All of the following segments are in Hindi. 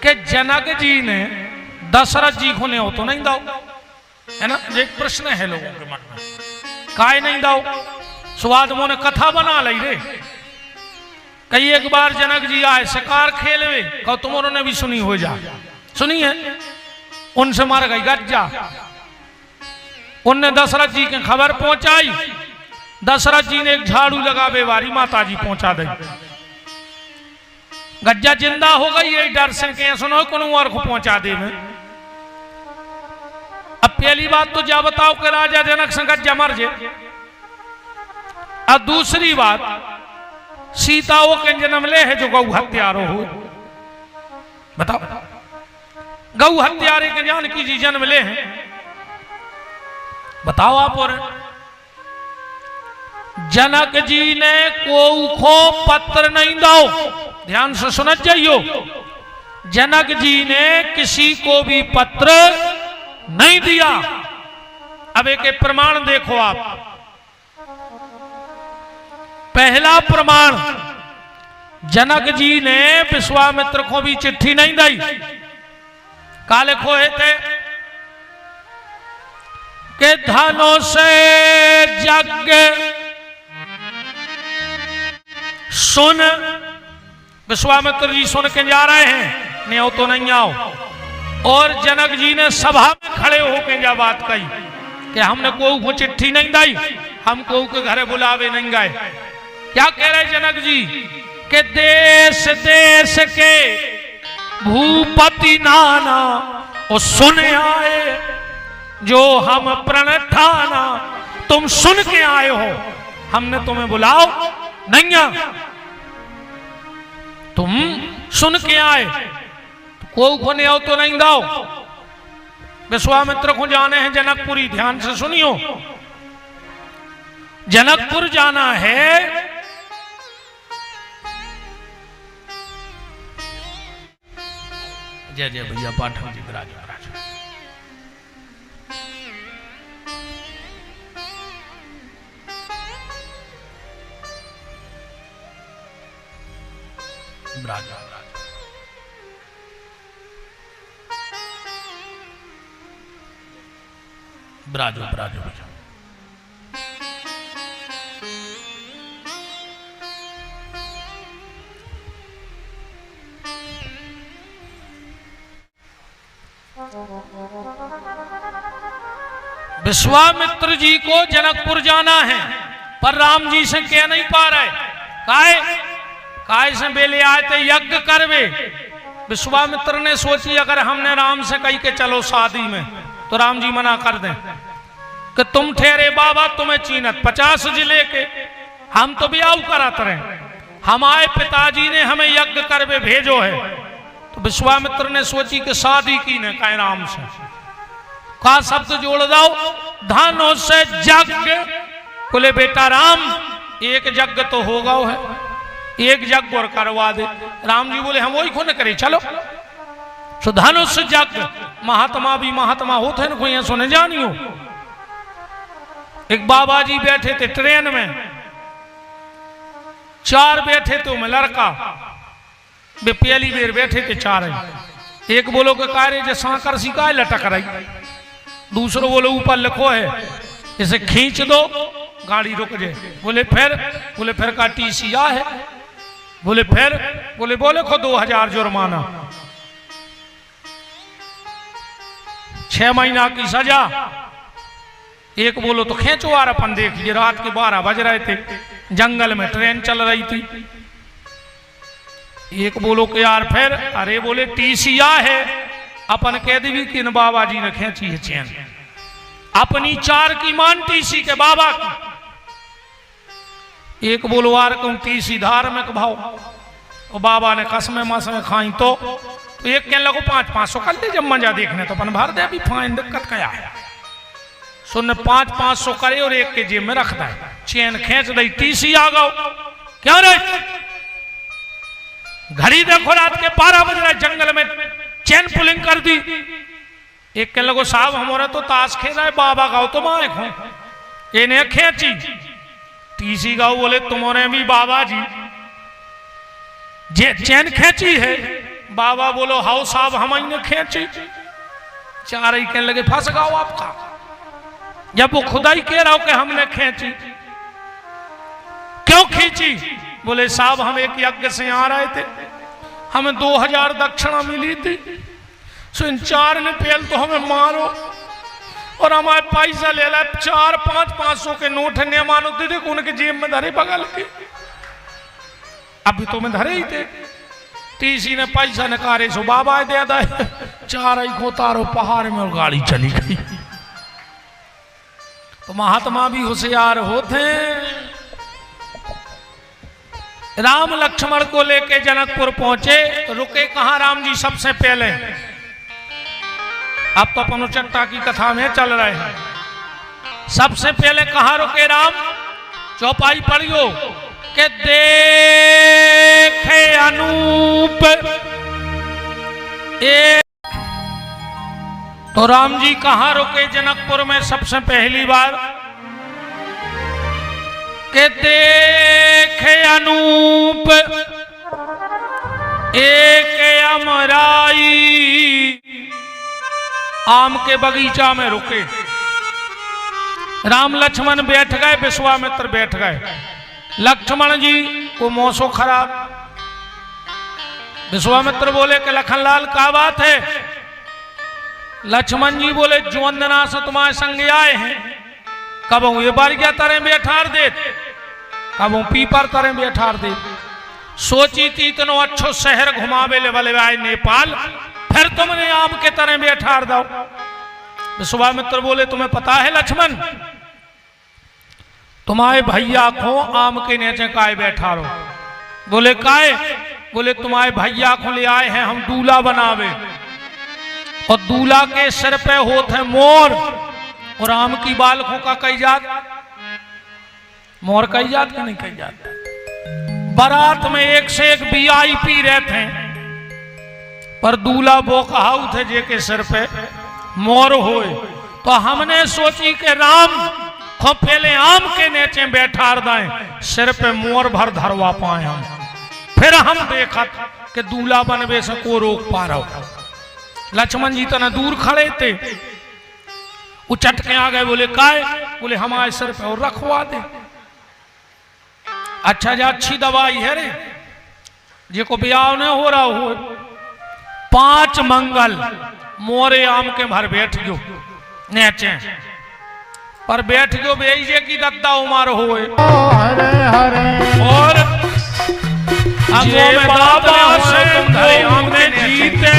कि जनक जी ने दशरथ जी को न्यों तो नहीं दाओ, है ना। एक प्रश्न है लोगों के मन में, काय नहीं दाओ। स्वाद मोने कथा बना ली रे। कई एक बार जनक जी आए शिकार खेलवे, कहो तुम्हारों ने भी सुनी हो जा, सुनी है। उनसे मार गई गज्जा। उनने दशरथ जी की खबर पहुंचाई। दशरथ जी ने एक झाड़ू लगावे वारी माता जी पहुंचा दी। गज्जा जिंदा हो गई है डर से के सुनो कौन और को पहुंचा दे में। अब पहली बात तो जा बताओ कि राजा जनक से गज्जा मर जाए। अब दूसरी बात, सीता वो के जन्म ले है जो गौ हत्यारो हो। बताओ, गौ हत्यारे के जानकी जी जन्म ले हैं, बताओ आप। और जनक जी ने को पत्र नहीं दो, ध्यान से सुन जाइयो। जनक जी ने किसी को भी पत्र नहीं दिया। अब एक प्रमाण देखो आप। पहला प्रमाण, जनक जी ने विश्वामित्र को भी चिट्ठी नहीं दी। का लिखो है थे कि धनों से यज्ञ सुन। विश्वामित्र जी सुन के जा रहे हैं, नहीं हो तो नहीं आओ। और जनक जी ने सभा में खड़े होकर जा बात कही कि हमने को चिट्ठी नहीं दी, हम को के घरे बुलावे नहीं गए। क्या कह रहे जनक जी कि देश देश के भूपति नाना और सुन आए जो हम प्रण ठाना। तुम सुन के आए हो, हमने तुम्हें बुलाओ नहीं आ, तुम सुन के आए। को नहीं आओ तो नहीं दाओ। विश्वामित्र को जाने हैं जनकपुरी, ध्यान से सुनियो। जनकपुर जाना है। जय जय भैया पाठक जी विराज महाराज। ब्राजो ब्राजो ब्राजो। विश्वामित्र जी को जनकपुर जाना है, पर राम जी से कह नहीं पा रहे। काय से बेले आए थे यज्ञ करवे। विश्वामित्र ने सोची अगर हमने राम से कही के चलो शादी में, तो राम जी मना कर दें कि तुम ठहरे बाबा, तुम्हें चीनत 50 जिले के, हम तो ब्याह कराते रहे। हमारे पिताजी ने हमें यज्ञ करवे भेजो है। तो विश्वामित्र ने सोची कि शादी की ने कहे राम से। का शब्द जोड़ दो, धनों से यज्ञ। बोले बेटा राम, एक यज्ञ तो होगा है, एक यज्ञ और करवा दे। राम जी बोले हम वही को न करे, चलो। सो धनुष यज्ञ, महात्मा भी महात्मा होते हैं, कोई सुने जानियो। एक बाबा जी बैठे थे ट्रेन में, 4 बैठे थे उनमें लड़का। वे पहली बेर बैठे थे 4। एक बोलो के कार्य जो सांकर सिकाय लटक रही, दूसरो बोले ऊपर लिखो है इसे खींच दो गाड़ी रुक जाए। बोले फिर का TCA है। बोले फिर बोले खो 2000 जुर्माना, 6 महीना की सजा। एक बोलो तो खींचो आ अपन देखिए, रात के 12 बज रहे थे, जंगल में ट्रेन चल रही थी। एक बोलो के यार फिर, अरे बोले TCA है, अपन कह दी कि बाबा जी ने खींची है चैन। अपनी 4 की मान TC के बाबा की। एक बोलो आर कहूं TC धार्मिक भाव, और बाबा ने कसमें मसमें खाई। तो एक कहने लगो 500-500 कर ले, जब मजा देखने तो अपन भर दे, अभी फाइन दिक्कत क्या है। सुन 500-500 करे और एक के जेब में रख दे, चैन खींच दी, TC आ गो। क्या रे घड़ी देखो, रात के 12 बज रहे, जंगल में चैन पुलिंग कर दी। एक के लगो साहब हमारा तो ताश खेल रहा है, बाबा गाओ तो माए खो, इन्हें खींची। TC गाओ बोले तुम्हारे भी बाबा जी जे चैन खींची है, बाबा बोलो हाउ साहब हम ही ने खींची। चार ही कहने लगे फंस गाओ आपका, जब वो खुदा ही कह रहा हो कि हमने खींची। क्यों खींची? बोले साहब हम एक यज्ञ से आ रहे थे, हमें 2000 दक्षिणा मिली थी, सो इन चार ने पहल तो हमें मारो और हमारे पैसा ले ला। 4-500 के नोट ने मानो थे, देखो उनके जेब में धरे बगल के, अभी तो मैं धरे ही थे। तीसरी ने पैसा नकारे सो बाबा दे दे, चार ही को तारो पहाड़ में और गाड़ी चली गई। तो महात्मा भी होशियार होते। राम लक्ष्मण को लेके जनकपुर पहुंचे तो रुके कहां राम जी? सबसे पहले अब तो अपन चट्टा की कथा में चल रहे हैं, सबसे पहले कहां रुके राम? चौपाई पढ़ियो के देखे अनूप ए। तो राम जी कहां रुके जनकपुर में? सबसे पहली बार के देखे अनूप एक अमराई। आम के बगीचा में रुके, राम लक्ष्मण बैठ गए, विश्वामित्र बैठ गए। लक्ष्मण जी को मौसम खराब, विश्वामित्र बोले कि लखनलाल क्या बात है? लक्ष्मण जी बोले जो वंदना से तुम्हारे संग आए हैं, कब ये बार क्या तरह बैठार दे, कब पीपर तरह बैठार दे। सोची थी इतनो अच्छो शहर घुमावे ले वाले आए नेपाल, फिर तुमने आम के तरह बैठार दो। विश्वामित्र बोले तुम्हें पता है लक्ष्मण, तुम्हारे भैया को आम के नीचे काय बैठा रो? बोले काय? बोले तुम्हारे भैया को ले आए हैं हम दूल्हा बनावे, और दूल्हा के सिर पे होते हैं मोर, और आम की बालकों का कई जात? मोर कई जात का नहीं कई जात। बारात में एक से एक VIP रहते हैं, पर दूल्हा वो कहाऊ थे जे के सिर पे मोर होए। तो हमने सोची कि राम को पहले आम के नीचे बैठा दें, सिर पे मोर भर धरवा पाए हम, फिर हम देखा कि दूल्हा बनवे से को रोक पा रहा। लक्ष्मण जी तना दूर खड़े थे, उचट के आ गए, बोले काय? बोले हमारे सिर पे और रखवा दे। अच्छा जा अच्छी दवाई है रे, जे को ब्याह न हो रहा हो 5 मंगल मोरे आम के भर बैठ गयो नेचे, पर बैठ गयो बेईजे की दद्दा उमार होए। हरे हरे और बाबा से हमने जीते,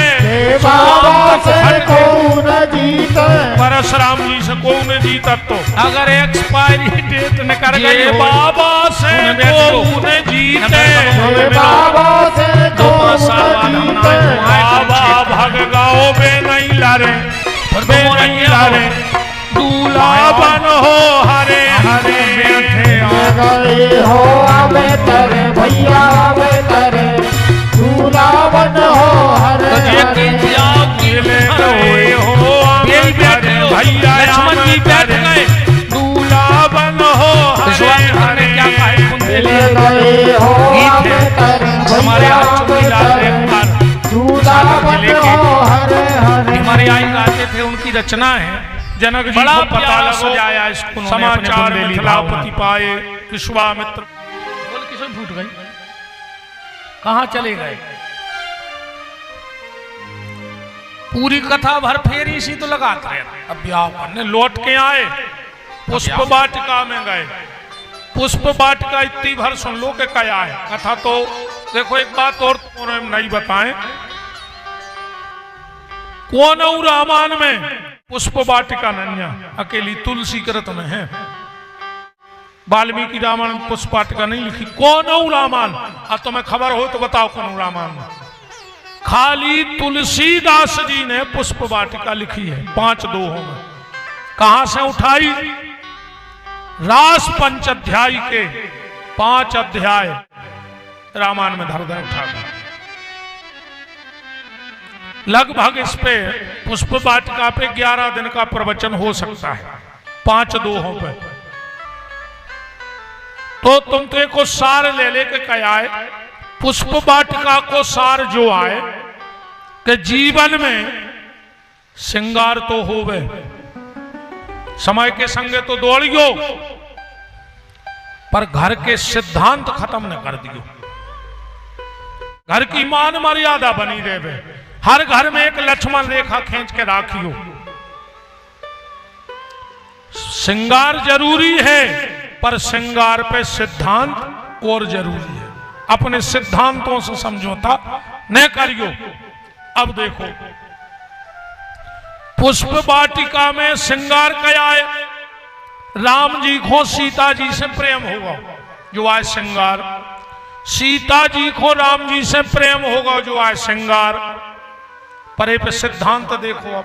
बाबा से कौन जीते, परशुराम जी से कौन जीता? तो अगर एक्सपायरी डेट न कर गए, बाबा से कौन जीते, बाबा से कौन जीते, बाबा भग गाओ बे नहीं लारे, बे नहीं लारे, दूल्हा बन हो हरे हरे बैठे गए हो आवे तेरे भैया आवे तेरे, दूल्हा बन हो हरे हरे गए हो भैया। लक्ष्मण जी बैठ गए, दूल्हा बन हो हरे हरे क्या गए हो आवे तेरे भैया आवे तेरे, दूल्हा बन हो हरे हरे। हमारे आई गाते थे, उनकी रचना है। जनक जी को पता लग जाया इसको, समाचार में मिथिलापति पाए विश्वामित्र। बोल किसमें फूट गई, कहां चले गए? पूरी कथा भर फेरी सी तो लगाते रहे। अब ब्याह करने लौट के आए, पुष्प वाटिका में गए। पुष्प वाटिका इतनी भर सुन लो के क्या है कथा। तो देखो एक बात और नहीं बताएं, कौन रामायण में पुष्प वाटिका नन्या अकेली तुलसी कृत में है, वाल्मीकि रामायण पुष्प वाटिका नहीं लिखी। कौन रामायण? अब तुम्हें खबर हो तो बताओ कौन रामायण? खाली तुलसीदास जी ने पुष्प वाटिका लिखी है 5 दोहों में। कहां से उठाई? रास 5 अध्याय के 5 अध्याय रामायण में धर दे उठा। लगभग इस पे पुष्प वाटिका पे 11 दिन का प्रवचन हो सकता है 5 दोहों पे। तो तुम तो को सार ले लेके क्या आए, पुष्प वाटिका को सार जो आए कि जीवन में श्रृंगार तो होवे, समय के संगे तो दौड़ियो, पर घर के सिद्धांत खत्म न कर दियो। घर की मान मर्यादा बनी रहे। हर घर में एक लक्ष्मण रेखा खींच के राखियो। श्रृंगार जरूरी है, पर श्रृंगार पे सिद्धांत और जरूरी है। अपने सिद्धांतों से समझौता न करियो। अब देखो, पुष्प वाटिका में श्रृंगार क्या है? राम जी को सीता जी से प्रेम होगा जो आज श्रृंगार, सीता जी को राम जी से प्रेम होगा जो आज श्रृंगार। परे पे सिद्धांत देखो। अब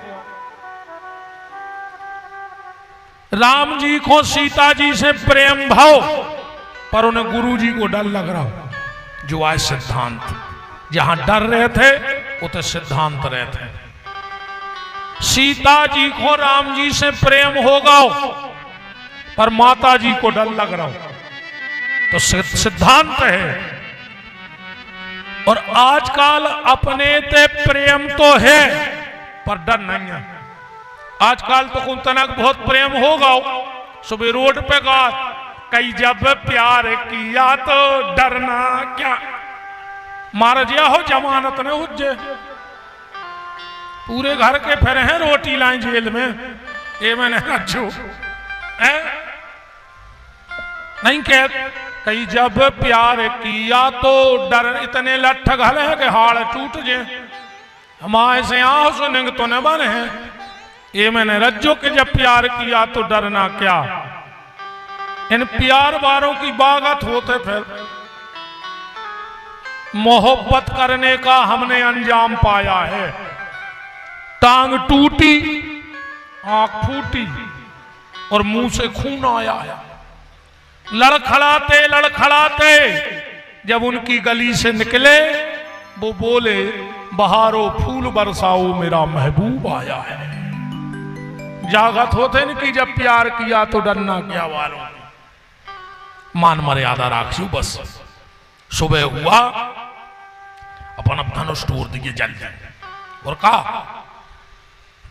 राम जी को सीता जी से प्रेम भाव, पर उन्हें गुरु जी को डर लग रहा जो आज सिद्धांत। जहां डर रहे थे उतने सिद्धांत रहे थे। सीता जी को राम जी से प्रेम होगा, पर माता जी को डर लग रहा तो सिद्धांत है। और आजकल अपने ते प्रेम तो है, पर डर नहीं है। आजकल तो कुछ तनक बहुत प्रेम होगा। सुबह रोड पे गा, कई जब प्यार किया तो डरना क्या, मार जिया हो जमानत ने हुज्जे। पूरे घर के फिर हैं रोटी लाए जेल में, ये मैंने रखो नहीं कह। कई जब प्यार किया तो डर, इतने लठ घल है कि हाड़ टूट जे। हमारे से आओ सुनेंगे तो न बने हैं। ये मैंने रज्जो के जब प्यार किया तो डरना क्या। इन प्यार वालों की बागत होते फिर मोहब्बत करने का हमने अंजाम पाया है। टांग टूटी, आंख फूटी और मुंह से खून आया है। लड़खड़ाते लड़खड़ाते जब उनकी गली से निकले, वो बोले बहारो फूल बरसाओ मेरा महबूब आया है। जागत होते न कि जब प्यार किया तो डरना क्या वालों। मान मर्यादा राखियो बस। सुबह हुआ, अपन धनुष तोड़ दिए जल जाए। और कहा,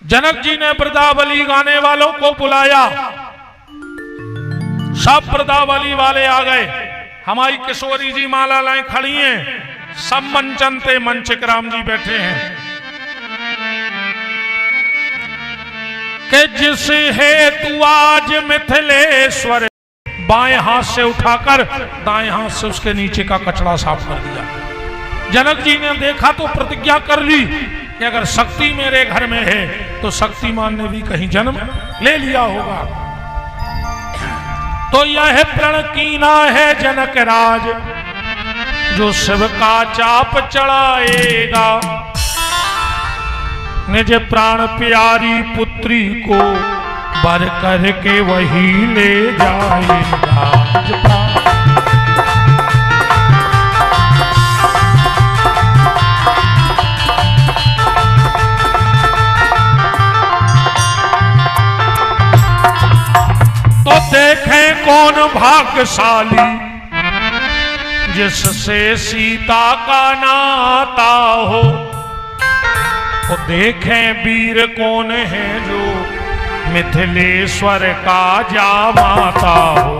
जनक जी ने वृंदावली गाने वालों को बुलाया। सब वृंदावली वाले आ गए। हमारी किशोरी जी माला लाए खड़ी हैं। सब मंचनते मंचिक राम जी बैठे हैं कि जिस हेतु आज मिथिलेश्वर, बाएं हाथ से उठाकर दाएं हाथ से उसके नीचे का कचरा साफ कर दिया। जनक जी ने देखा तो प्रतिज्ञा कर ली कि अगर शक्ति मेरे घर में है तो शक्तिमान ने भी कहीं जन्म ले लिया होगा। तो यह प्रण कीना है जनक राज, जो शिव का चाप चढ़ाएगा। निज प्राण प्यारी पुत्री को बर करके वही ले जाएगा। तो देखें कौन भाग्यशाली, जिससे सीता का नाता हो। तो देखें वीर कौन है जो मिथिलेश्वर का जामाता हो।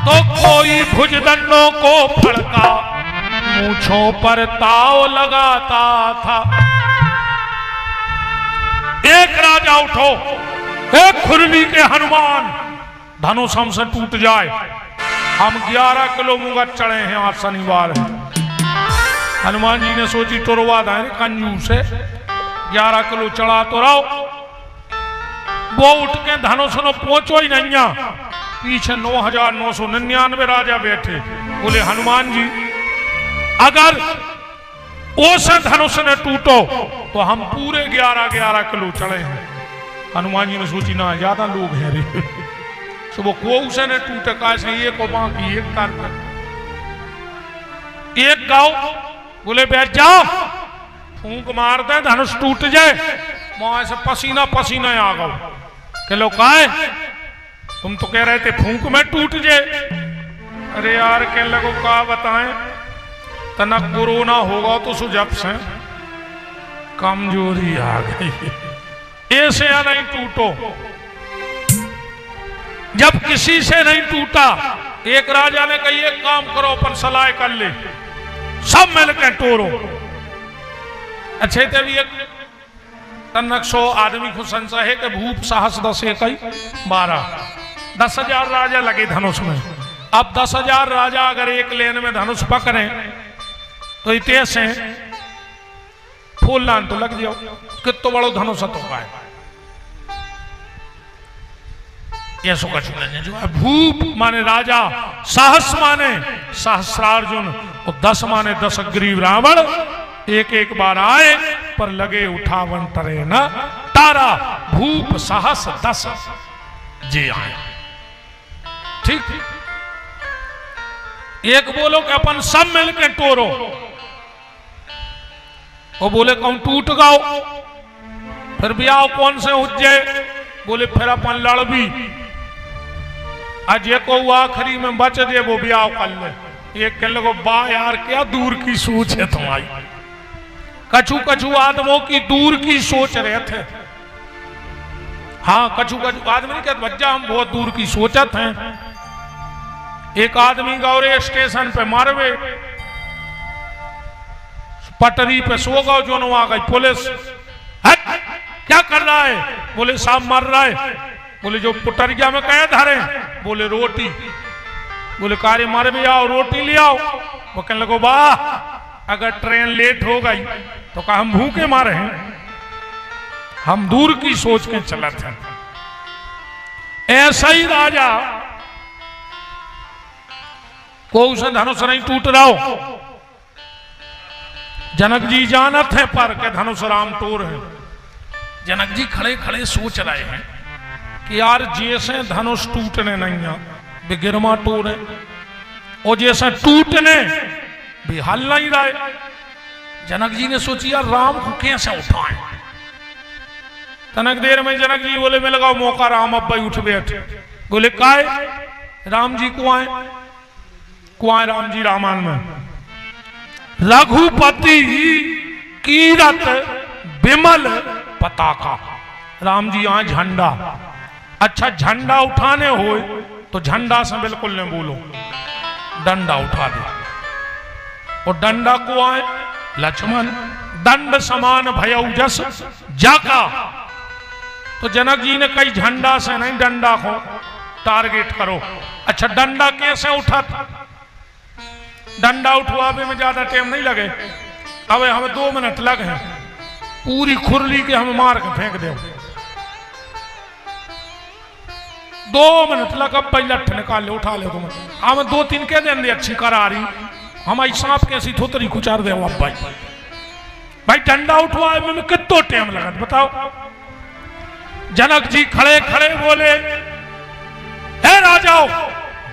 तो कोई भुजदंडों को फड़का, मूंछों पर ताव लगाता था। एक राजा उठो, एक खुरली के हनुमान, धनुष हमसे टूट जाए। हम 11 किलो मुगट चढ़े हैं, आज शनिवार है। हनुमान जी ने सोची टुरवा दें कंजू से, 11 किलो चढ़ा तो रहो। वो उठ के धनुष न पहुंचो ही नहीं। पीछे 9,999 राजा बैठे। बोले हनुमान जी, अगर उस धनुष ने टूटो तो हम पूरे 11 किलो चढ़े हैं। हनुमान जी ने सोची ना, ज्यादा लोग हैं रे। तो वो को से ने टूटे कैसे, एक बाकी एक तार एक गाओ। बोले बैठ जाओ, फूंक मार दे धनुष टूट जाए। वहां से पसीना पसीना आ गओ के लो काय तुम तो कह रहे थे फूंक में टूट जाए। अरे यार कह लगो का बताएं तना कोरोना होगा तो सुजब से कमजोरी आ गई। ऐसे या नहीं टूटो, जब किसी से नहीं टूटा। एक राजा ने कही एक काम करो अपन सलाह कर ले, सब मिलकर टोरो। अच्छे थे भी एक तनक 100 आदमी को संशय है कि भूप साहस 10 इकाई 12 10,000 राजा लगे धनुष में। अब 10,000 राजा अगर एक लेन में धनुष पकड़े तो इतने से फूल लान तो लग जाओ। कितो बड़ो धनुष तो पाए ये सो कछु नहीं। जो भूप माने राजा, साहस माने सहस्रार्जुन और 10 माने 10 ग्रीव रावण। एक एक बार आए पर लगे उठावन तरे न तारा। भूप साहस 10 जे आए। ठीक एक बोलो कि अपन सब मिलकर टोरो। वो बोले कौन टूट गाओ फिर ब्याह कौन से उज्जे। बोले फिर अपन लड़ भी आज को आखिरी में बच दे वो ब्याह कर ले। एक कह लगो बा यार क्या दूर की सोच है तुम्हारी। कछु कछु आदमों की दूर की सोच रहे थे। हाँ कछु कछु आदमी नहीं कहते बच्चा हम बहुत दूर की सोचत हैं। एक आदमी गौरे स्टेशन पे मारवे पटरी पे सो गओ जो आ गई पुलिस। क्या कर रहा है? बोले साहब मर रहा है। बोले जो पुटरिया में कहे धरे। बोले रोटी। बोले कार्य मारे भी आओ रोटी ले आओ। वो कहने लगो वाह अगर ट्रेन लेट हो गई तो कहा हम भूखे मारे हैं। हम दूर की सोच के चला थे। ऐसा ही राजा को उसे धनुष नहीं टूट रहा हो। जनक जी जानत है पर के धनुष राम टोर है। जनक जी खड़े खड़े सोच रहे हैं कि यार जैसे धनुष टूटने नहीं है बिगिरमा टोर है और जैसे टूटने भी हल नहीं रहे। जनक जी ने सोची यार राम को कैसे उठाएं। तनक देर में जनक जी बोले मैं लगाओ मौका राम अब भाई उठ बैठे। बोले काय राम जी कुआए कुआए राम जी रामायण में रघुपति कीरत विमल पताका। राम जी यहाँ झंडा। अच्छा झंडा उठाने हो तो झंडा से बिल्कुल नहीं बोलो डंडा उठा दो। और डंडा को आए लक्ष्मण दंड समान भयउ जस जाका। तो जनक जी ने कई झंडा से नहीं डंडा को टारगेट करो। अच्छा डंडा कैसे उठा? डंडा उठवावे में ज्यादा टाइम नहीं लगे। अब हमें 2 मिनट लगे हैं पूरी खुरली के हम मार के फेंक दे। 2 मिनट लगा पहले लठ निकाल ले उठा ले तुम। हमें 2-3 कह देंगे अच्छी करारी हमारी सांप कैसी थोतरी कुचार दे। अब भाई डंडा उठवाए में कितना टाइम लगा बताओ। जनक जी खड़े खड़े बोले हे राजाओ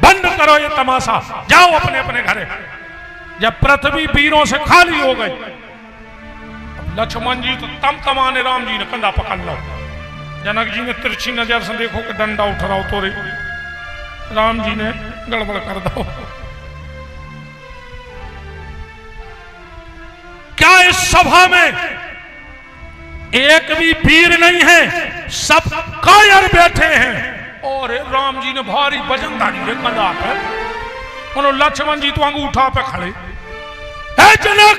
बंद करो ये तमाशा जाओ अपने अपने घरे। जब पृथ्वी वीरों से खाली हो गई लक्ष्मण जी तो तम तमाने राम जी ने कंधा पकड़ लो। जनक जी ने तिरछी नजर से देखो कि डंडा उठ रहा हो तो रे राम जी ने गड़बड़ कर दो। क्या इस सभा में एक भी वीर नहीं है? सब कायर बैठे हैं। और राम जी ने भारी वजनदारी है कंधा पे। उन्होंने लक्ष्मण जी तो अंगूठा पे खड़े। है जनक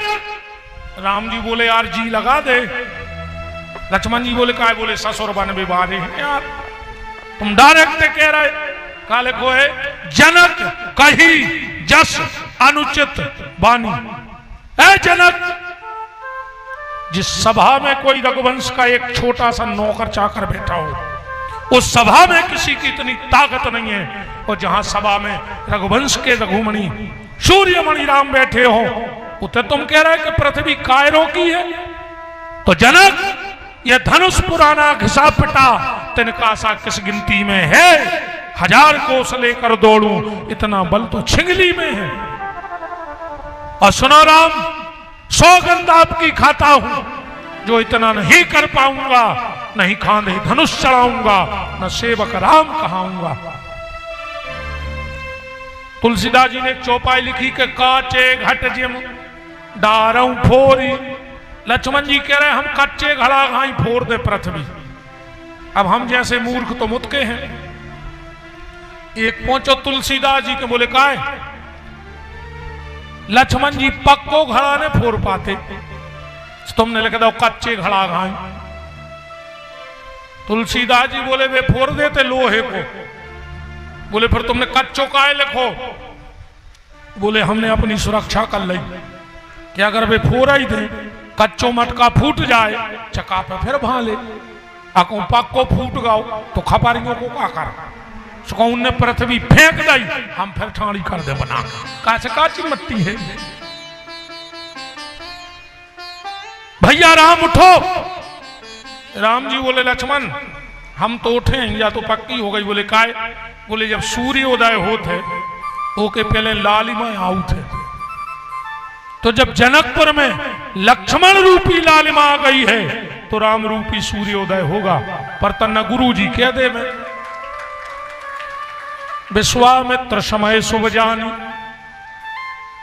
राम जी बोले यार जी लगा दे। लक्ष्मण जी बोले काय? बोले ससुर बन विवादे हैं यार तुम डायरेक्ट कह रहे। काले को है जनक कही जस अनुचित बानी। है जनक जिस सभा में कोई रघुवंश का एक छोटा सा नौकर चाकर बैठा हो उस सभा में किसी की इतनी ताकत नहीं है। और जहां सभा में रघुवंश के रघुमणि सूर्यमणि राम बैठे हो उसे तुम कह रहे कि पृथ्वी कायरों की है। तो जनक यह धनुष पुराना घिसा पिटा तिनका सा किस गिनती में है। 1000 कोस लेकर दौड़ूं इतना बल तो छिंगली में है। और सुनो राम सौगंध आपकी खाता हूं जो इतना नहीं कर पाऊंगा, नहीं खांधे धनुष चढ़ाऊंगा, न सेवक राम कहाऊंगा। तुलसीदास जी ने एक चौपाई लिखी कि काचे घट जिम डारऊ फोरी। लक्ष्मण जी कह रहे हम कच्चे घड़ा घाई फोड़ दे पृथ्वी। अब हम जैसे मूर्ख तो मुतके हैं। एक पहुंचो तुलसीदास जी के बोले काय लक्ष्मण जी पक्को घड़ा ने फोड़ पाते, तुमने लिख दो कच्चे घड़ा घाई। तुलसीदास जी बोले वे फोड़ देते लोहे को। बोले फिर तुमने कच्चो काय लिखो? बोले हमने अपनी सुरक्षा कर ली कि अगर वे फोड़ ही दे, कच्चो मटका फूट जाए चका पे फिर भाले, अको पक्को फूट गाओ तो खपारियों को क्या कर सको, उनने पृथ्वी फेंक दी, हम फिर ठाणी कर दे बना। काच काची मट्टी है भैया। राम उठो। राम जी बोले लक्ष्मण हम तो उठे या तो पक्की हो गई। बोले काय? बोले जब सूर्योदय होते ओके पहले लालिमा आऊ थे, तो जब जनकपुर में लक्ष्मण रूपी लालिमा आ गई है तो राम रूपी सूर्योदय होगा। पर तन्ना गुरु जी कह दे में विश्वामित्र समय शुभ जानी।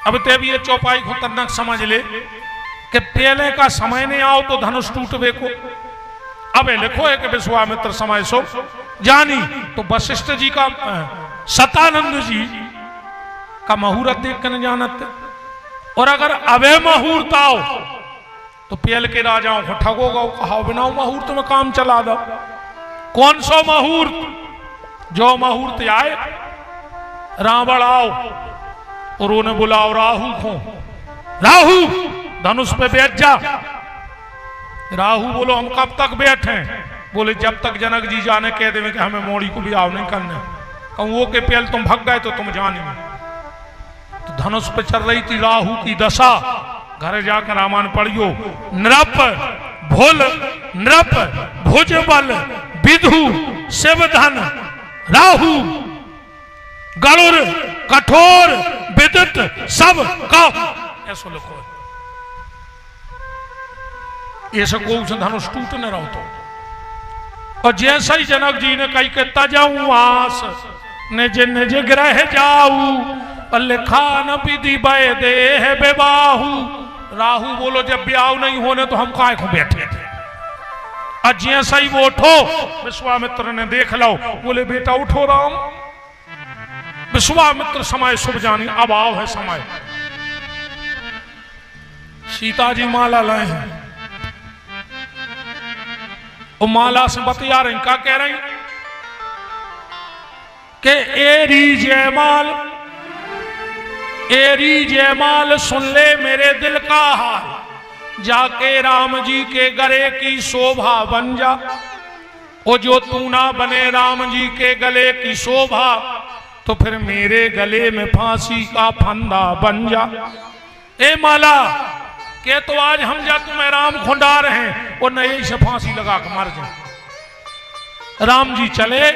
अब ते भी ये चौपाई को तन्ना समझ ले कि पहले का समय नहीं आओ तो धनुष टूटवे को। अब लिखो है कि विश्वामित्र समय शुभ जानी, तो वशिष्ठ जी का सतानंद जी का मुहूर्त देख कर जानते। और अगर अवे मुहूर्त आओ तो पहले के राजाओं को ठगोगा, कहा बिना मुहूर्त में काम चला दो। कौन सा मुहूर्त? जो मुहूर्त आए रावण आओ और उन्हें बुलाओ राहु को, राहु धनुष पे बैठ जा। राहु बोलो हम कब तक बैठे? बोले जब तक जनक जी जाने कह देवे कि हमें मोड़ी को भी आव नहीं करने। कहूं वो के पहले तुम भग गए तो तुम जाने। तो धनुष पे चल रही थी राहु की दशा। घर जाकर रामायण पढ़ियो। नृप भोल नृप भुज बल विधु शिवधन राहु गरुड़ कठोर विदित सब का। ऐसा लिखो ये सब को धनुष टूटने रहो तो। और जैसा ही जनक जी ने कही के तजाऊ आस निज निज ग्रह जाऊ लिखान विधि बय दे बेबाहू। राहु बोलो जब ब्याह नहीं होने तो हम काय को बैठे थे। और जैसा ही वो उठो विश्वामित्र ने देख लो, बोले बेटा उठो राम। विश्वामित्र समय शुभ जानी, अब आओ है समय। सीता जी माला लाए हैं, वो माला से बतिया रही, क्या कह रही कि एरी जयमाल सुन ले मेरे दिल का हाल, जाके राम जी के गले की शोभा बन जा। वो जो तू ना बने राम जी के गले की शोभा तो फिर मेरे गले में फांसी का फंदा बन जा। ए माला के तो आज हम जा तुम्हें राम खुंडा रहे हैं और नए से फांसी लगा के मर जाए। राम जी चले।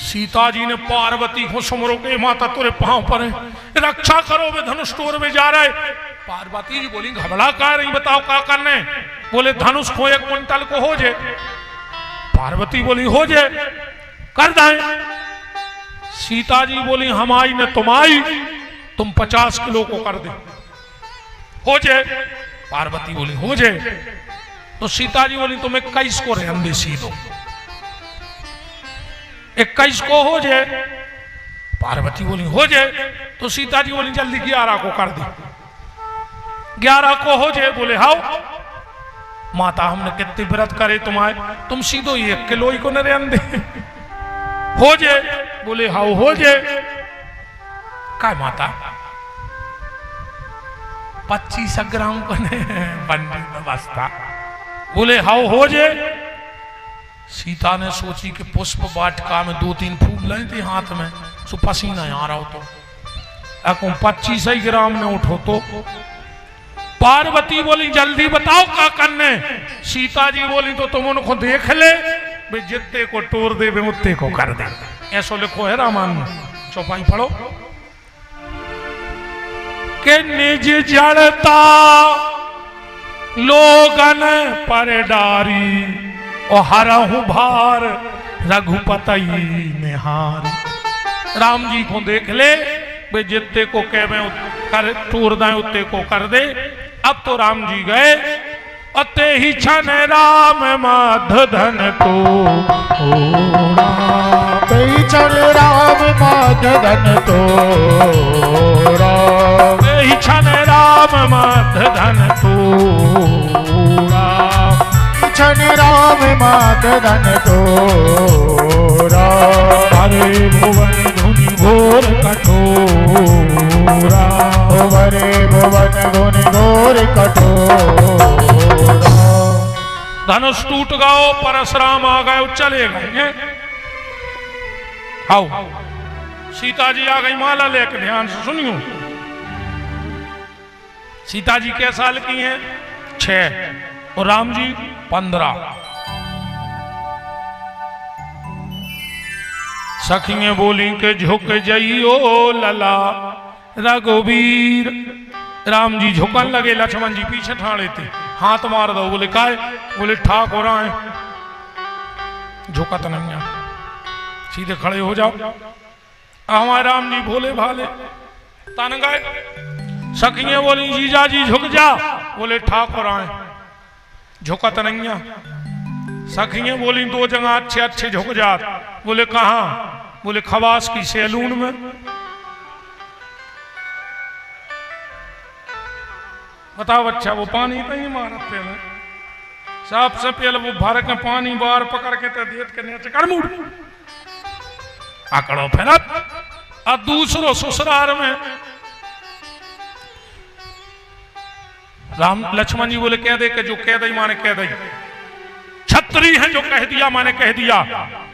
सीता जी ने पार्वती को सुमरो के माता तुरे पांव पर रक्षा करो, वे धनुष तोड़ में जा रहे। पार्वती जी बोली घबरा का रही, बताओ क्या करने? बोले धनुष को 1 क्विंटल को हो जाए। पार्वती बोली हो जाए, कर दें। सीता जी बोली हम आई ने तुम आई, तुम 50 किलो को कर दे, हो जाए। पार्वती बोली हो जाए। तो सीता जी बोली तुम 21 को रहने दे सी दो, 21 को हो जाए। पार्वती बोली हो जाए। तो सीता जी बोली जल्दी 11 को कर दे, 11 को हो जाए। बोले हाउ माता हमने कितने व्रत करे तुम्हारे, तुम सीधो 1 किलो ही को न रहने दे, हो जाए। बोले हाउ हो जाए। काय माता 25 ग्राम को बंदी व्यवस्था। बोले हाउ हो जाए। सीता ने सोची कि पुष्प वाटिका में 2-3 फूल लाए थे हाथ में, सो पसीना आ रहा हो तो अको 25 ग्राम ने उठो तो। पार्वती बोली जल्दी बताओ क्या करने। सीता जी बोली तो तुम उनको देख ले, वे जितने को तोड़ दे वे उतने को कर दे। ऐसा लिखो है रामायण में, चौपाई पढ़ो। के निज जड़ता लोगन पर डारी और हरहु भार रघुपति निहार। राम जी को देख ले वे जितने को कह में कर टूर दें उतने को कर दे। अब तो राम जी गए अते ही छन राम माध धन तो छन राम माध धन तो छन राम माध धन तो छन राम माध धन तो हरे भुवन धुनि घोर कठोरा हरे भुवन धुनि घोर कठोरा। धनुष टूट गयो परशुराम आ गए चले गए। आओ सीता जी आ गई माला लेकर ध्यान से सुनियो। सीता जी क्या साल की हैं 6 और राम जी 15। सखिए बोली के झुक जइयो लला रघुवीर। राम जी झुकन लगे लक्ष्मण जी पीछे ठाड़े थे हाथ मार दो। बोले काय? बोले ठाक हो रहा है झुकत नहीं है सीधे खड़े हो जाओ। हमारे राम जी भोले भाले तन गए। सखिए बोली जीजा जी झुक जा। बोले ठाक हो रहा है झुकत नहीं है। सखिए बोली 2 जगह अच्छे अच्छे झुक जा। बोले कहाँ? बोले खवास की सैलून में। बताओ अच्छा वो पानी तो ही मारत पहले सबसे पहले वो भर के पानी बार पकड़ के तो देत के नीचे कर मुड़ आकड़ो फेरत और दूसरो ससुराल में। राम लक्ष्मण जी बोले कह दे के जो कह दई माने कह दई। छत्री है जो कह दिया माने कह दिया।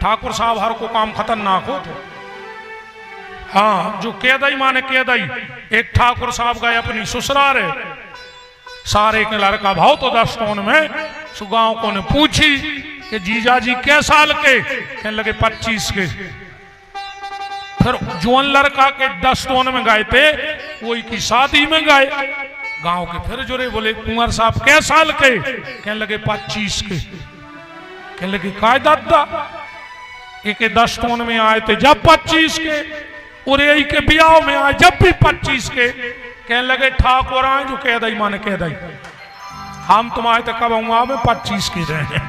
ठाकुर साहब हर को काम खतरनाक हो तो हाँ जो कह दई माने कह दई। एक ठाकुर साहब गए अपनी ससुराल सारे के लड़का भाव तो 10 टोन में सुगांव को ने पूछी कि जीजा जी कै साल के? कहने लगे 25 के। फिर जुअन लड़का के 10 टोन में गए थे वही की शादी में गए गांव के। फिर जुड़े बोले कुंवर साहब कै साल के? कहने लगे 25 के। कहने लगे काय दादा एक 10 टोन में आए थे जब 25 के और यही के ब्याह में आए जब भी 25 के। कहने लगे ठाकुर आए जो कह दई माने कह दई। हम तुम्हारे तो कब आऊंगा में 25 की रहे।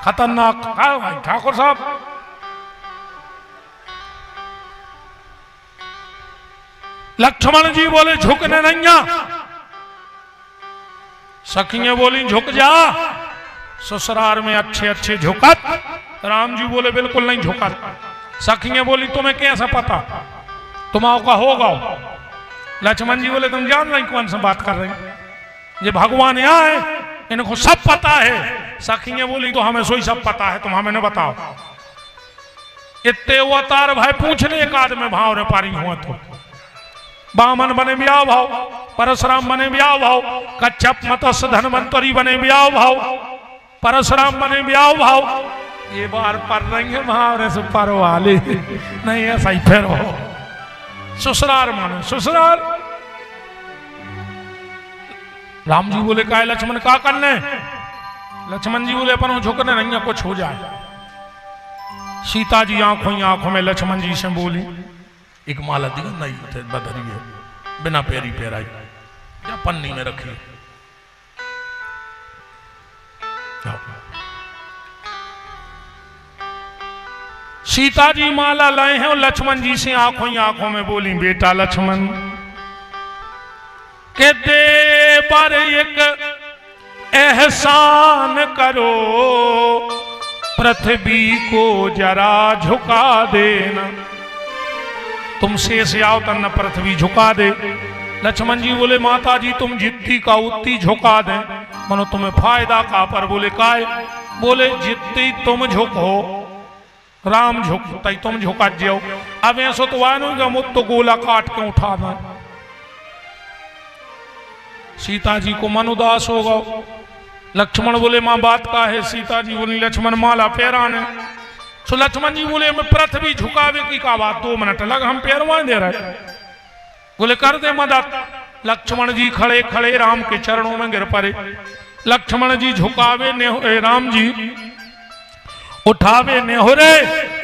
खतरनाक भाई ठाकुर साहब। लक्ष्मण जी बोले झुकने नहीं। सखियां बोली झुक जा। ससुराल में अच्छे अच्छे झुकत। राम जी बोले बिल्कुल नहीं झुकत। सखियां बोली तुम्हें कैसा पता? तुम्हारा का होगा। लक्ष्मण जी बोले तुम जान रही कौन सा बात कर रही? ये भगवान यहाँ है इनको सब पता है। सखियां बोली तो हमें सोई सब पता है तुम हमें न बताओ। इतने अवतार भाई पूछने एक आदमी भाव रे पारी हुआ तो बामन बने ब्याह भाव परशुराम बने ब्याह भाव कच्छप मत्स्य धनवंतरी बने ब्याह भाव परशुराम बने ब्याह भाव। ये बार पर रही है महावरे से पर वाले नहीं ऐसा ही फिर हो। ससुराल माने ससुराल। राम जी बोले का लक्ष्मण का करने? लक्ष्मण जी बोले अपन झुकने नहीं है कुछ हो जाए। सीता जी आंखों ही आंखों में लक्ष्मण जी से बोली एक माला दिया नहीं बदरी है बिना पैरी पैराई या पन्नी में रखी। सीता जी माला लाए हैं और लक्ष्मण जी से आंखों ही आंखों में बोली बेटा लक्ष्मण के दे पर एक एहसान करो पृथ्वी को जरा झुका देना। तुम शेष आओ तब न पृथ्वी झुका दे। लक्ष्मण जी बोले माता जी तुम जितनी का उतनी झुका दे मनो तुम्हें फायदा का। पर बोले काय? बोले जितनी तुम झुको राम झुकता ही तुम झुका जाओ। अब ऐसा तो वानोगा मुझ तो गोला काट के उठा दे। सीता जी को मन उदास होगा। लक्ष्मण बोले माँ बात का है? सीता जी बोली लक्ष्मण माला पैराने। सो लक्ष्मण जी बोले मैं पृथ्वी झुकावे की का बात 2 मिनट लग हम पैरवा दे रहे। बोले कर दे मदद। लक्ष्मण जी खड़े खड़े राम के चरणों में गिर पड़े। लक्ष्मण जी झुकावे ने राम जी उठावे नेहुरे।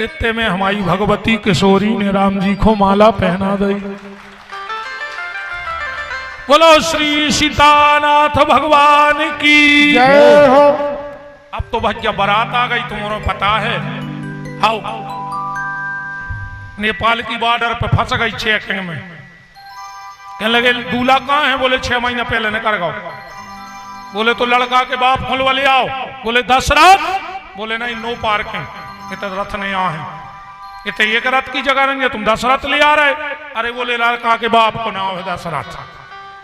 इतने में हमारी भगवती किशोरी ने राम जी को माला पहना दी। बोलो श्री सीतानाथ भगवान की जय हो। अब तो भैया बारात आ गई, तुम्हारा पता है। आओ नेपाल की बॉर्डर पे फंस गई चेकिंग में। कहने लगे दूल्हा कहाँ है? बोले 6 महीना पहले निकल गए। बोले तो लड़का के बाप खुलवा ले आओ। बोले दशरथ। बोले नहीं, नो पार्किंग, इतना रथ नहीं यहाँ है, इतने एक रथ की जगह नहीं है, तुम दशरथ ले आ रहे। अरे बोले लड़का के बाप को नाम है दशरथ।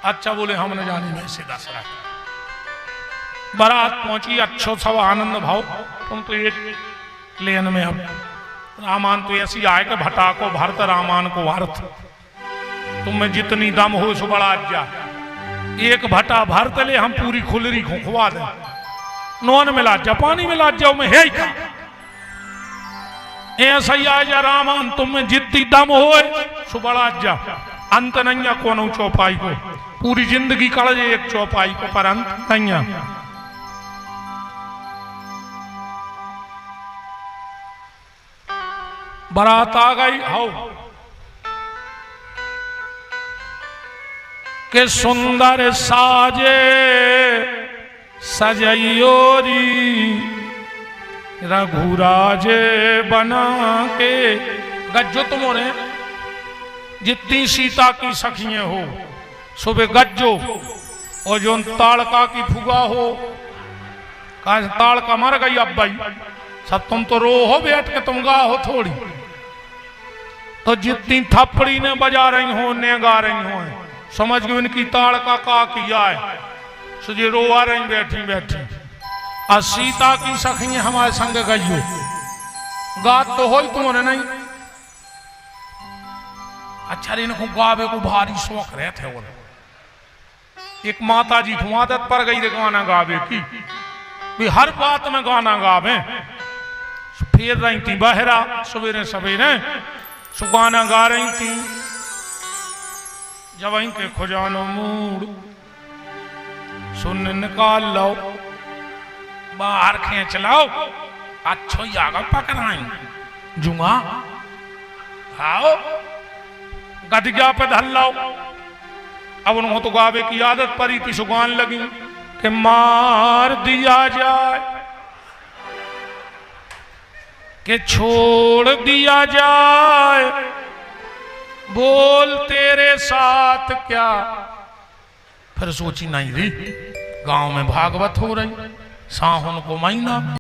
अच्छा बोले हमने जानी नहीं से दशरथ। बारात पहुंची, अच्छो सब आनंद भाव। तुम तो एक लेन में अब रामान तो ऐसी आए कि भटा को भरत रामान को भारत। तुम्हें जितनी दम हो सो बड़ा जा। एक भटा भरत ले, हम पूरी खुलरी खुखवा दे। नॉन मिला जा, पानी मिला जाओ में है ही ऐसा ही आ जा रामान। तुम्हें जितनी दम हो सो बड़ा जा। अंत नहीं कौन चौपाई को, पूरी जिंदगी कड़ जे एक चौपाई को, पर अंत नहीं। बारात आ गई। हो के सुंदर साजे सजयोरी रघुराजे बना के। गज्जो तुम्हारे जितनी सीता की सखियां हो सुबह गज्जो, और जो ताड़का की फुगा हो, कहा ताड़का मर गई अब भाई सब, तुम तो रो हो बैठ के, तुम गा हो थोड़ी। तो जितनी थप्पड़ी ने बजा रही हो ने गा रही हो, समझ गई इनकी ताड़का का किया है। सुजी रोआ रही बैठी बैठी। और सीता की सखियां हमारे संग गई हो, गात तो हो तुम्हारे नहीं। अच्छा इनको गावे को भारी शौक रहे थे। वो एक माता जी को आदत पर गई रे गाना गावे की, भी हर बात में गाना गावे। फिर रही थी बहरा सवेरे सवेरे, सुगाना गा रही थी। जब इनके खुजानो मूड सुन निकाल लो, बाहर खींच लाओ, अच्छो ही आगा पकड़ाई जुआ आओ गदगिया पे धल लाओ। अब उन्होंने तो गावे की आदत पड़ी थी, सुगान लगी कि मार दिया जाए, कि छोड़ दिया जाए, बोल तेरे साथ क्या। फिर सोची नहीं री गांव में भागवत हो रही, साहुन को महीना